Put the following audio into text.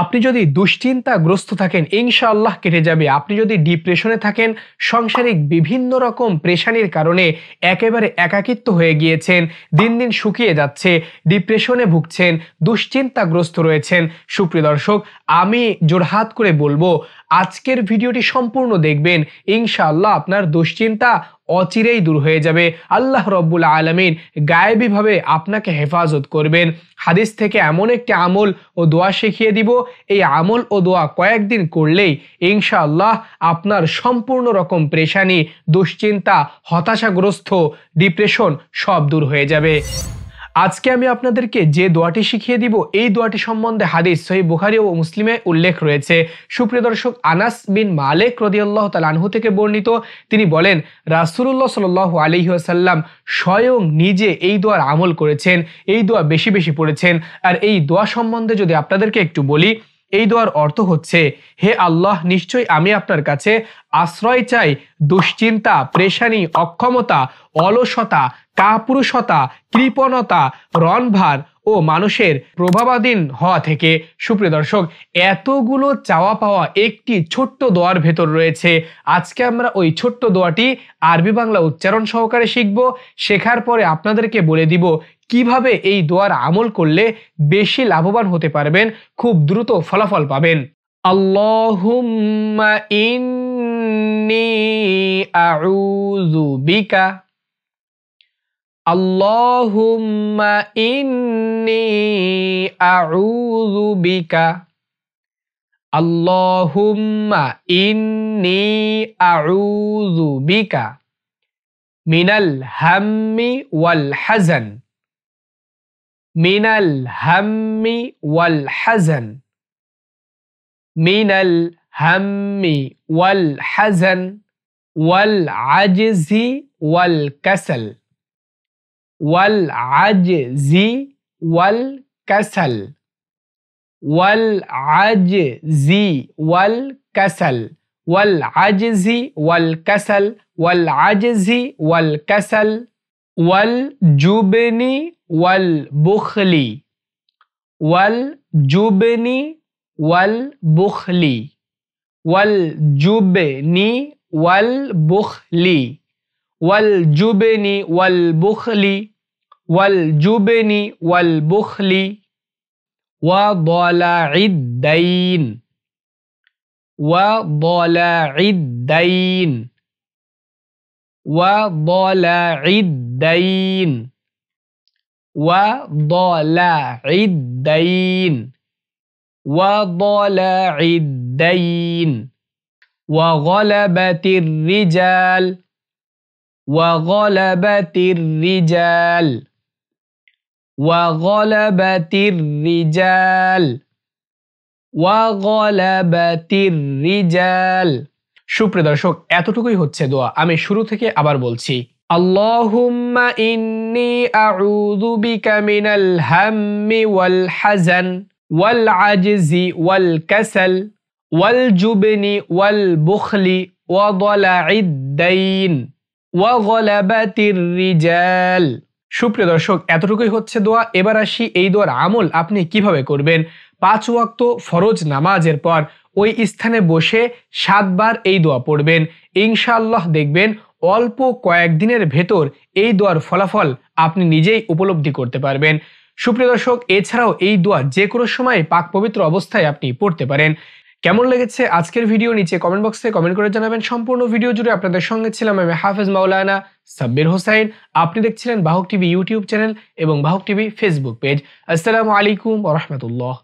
আপনি যদি দুশ্চিন্তাগ্রস্ত থাকেন ইনশাআল্লাহ কেটে যাবে। আপনি যদি ডিপ্রেশনে থাকেন, সাংসারিক বিভিন্ন রকম পেরেশানির কারণে একেবারে একাকিত্ব হয়ে গিয়েছেন, দিন দিন শুকিয়ে যাচ্ছে, ডিপ্রেশনে ভুগছেন, দুশ্চিন্তাগ্রস্ত রয়েছেন, সুপ্রিয় দর্শক আমি জোড়হাত করে বলবো আজকের ভিডিওটি সম্পূর্ণ দেখবেন। ইনশাআল্লাহ আপনার দুশ্চিন্তা অচিরেই দূর হয়ে যাবে। আল্লাহ রব্বুল আলামিন গায়েবীভাবে আপনাকে হেফাজত করবেন। হাদিস থেকে এমন একটি আমল ও দোয়া শিখিয়ে দিব, এই আমল ও দোয়া কয়েকদিন করলেই ইনশাআল্লাহ আপনার সম্পূর্ণ রকম পেরেশানি, দুশ্চিন্তা, হতাশাগ্রস্ত, ডিপ্রেশন সব দূর হয়ে যাবে। আজকে আমি আপনাদেরকে যে দোয়াটি শিখিয়ে দিব এই দোয়াটি সম্বন্ধে হাদিস সহিহ বুখারী ও মুসলিমে উল্লেখ রয়েছে। সুপ্রিয় দর্শক আনাস বিন মালিক রাদিয়াল্লাহু তাআলা আনহু থেকে বর্ণিত, তিনি বলেন রাসূলুল্লাহ সাল্লাল্লাহু আলাইহি ওয়াসাল্লাম স্বয়ং নিজে এই দোয়ার আমল করেছেন, এই দোয়া বেশি বেশি পড়েছেন। আর এই দোয়া সম্বন্ধে যদি আপনাদেরকে একটু বলি, এই দোয়ার অর্থ হচ্ছে, হে আল্লাহ নিশ্চয়ই আমি আপনার কাছে আশ্রয় চাই দুশ্চিন্তা, পেরেশানি, অক্ষমতা, অলসতা, কাপুরুষতা, কৃপণতা, রণভার ও মানুষের প্রভাবাধীন হওয়া থেকে। সুপ্রিয় দর্শক এতগুলো চাওয়া পাওয়া একটি ছোট্ট দোয়ার ভেতর রয়েছে। আজকে আমরা ওই ছোট্ট দোয়াটি আরবি বাংলা উচ্চারণ সহকারে শিখব। শেখার পরে আপনাদেরকে বলে দিব কিভাবে এই দোয়ার আমল করলে বেশি লাভবান হতে পারবেন, খুব দ্রুত ফলাফল পাবেন। আল্লাহুম্মা ইন্নী আউযু বিকা, আল্লাহুম্মা ইন্নী আউযু বিকা, আল্লাহুম্মা ইন্নী আউযু বিকা মিনাল হাম্মি ওয়াল হাযান, মিনাল হাম্মি ওয়াল হাযান, মিনাল হাম্মি ওয়াল হাযান ওয়াল আজজি ওয়াল কাসাল, ওয়াল আজজি ওয়াল কাসাল, ওয়াল আজজি ওয়াল কাসাল, ওয়াল আজজি ওয়াল কাসাল, ওয়াল আজজি ওয়াল কাসাল, ওয়াল জুবনি ওয়াল বুখলি, ওয়াল জুবনি ওয়াল বুখলি, ওয়াল জুবনি ওয়াল বুখলি, ওয়াল জুবনি ওয়াল বুখলি, ওয়াল জুবনি ওয়াল বুখলি, ওয়া দালাঈদ দাইন, ওয়া দালাঈদ দাইন, ওয়া দালাঈদ দাইন, ওয়া দালাঈদ দাইন, ওয়া দালাঈদ দাইন, ওয়া গালাবাতির রিজাল, ওয়া গালাবাতির রিজাল, ওয়া গালাবাতির রিজাল, ওয়া গালাবাতির রিজাল। সুপ্রিয় দর্শক এতটুকুই হচ্ছে দোয়া। আমি শুরু থেকে আবার বলছি, আল্লাহুম্মা ইন্নী আউযু বিকা মিনাল হাম্মি ওয়াল হাযান ওয়াল আজজি ওয়াল কাসাল ওয়াল জুবনি ওয়াল বুখলি ওয়া দালাঈদ দাইন ওয়া গালাবাতির রিজাল। সুপ্রিয় দর্শক এতটুকুই হচ্ছে দোয়া। এবার আসি এই দোয়ার আমল আপনি কিভাবে করবেন। 5 ওয়াক্ত ফরজ নামাজের পর ওই স্থানে বসে 7 বার এই দোয়া পড়বেন। ইনশাআল্লাহ দেখবেন অল্প কয়েকদিনের ভেতর এই দোয়ার ফলাফল আপনি নিজেই উপলব্ধি করতে পারবেন। সুপ্রিয় দর্শক এছাড়াও এই দোয়া যে কোনো সময় পাক পবিত্র অবস্থায় আপনি পড়তে পারেন। কেমন লেগেছে আজকের ভিডিও নিচে কমেন্ট বক্সে কমেন্ট করে জানাবেন। সম্পূর্ণ ভিডিও জুড়ে আপনাদের সঙ্গে ছিলাম আমি হাফেজ মাওলানা সাব্বির হোসাইন। আপনি দেখছিলেন বাহক টিভি ইউটিউব চ্যানেল এবং বাহক টিভি ফেসবুক পেজ। আসসালামু আলাইকুম ওয়া রাহমাতুল্লাহ।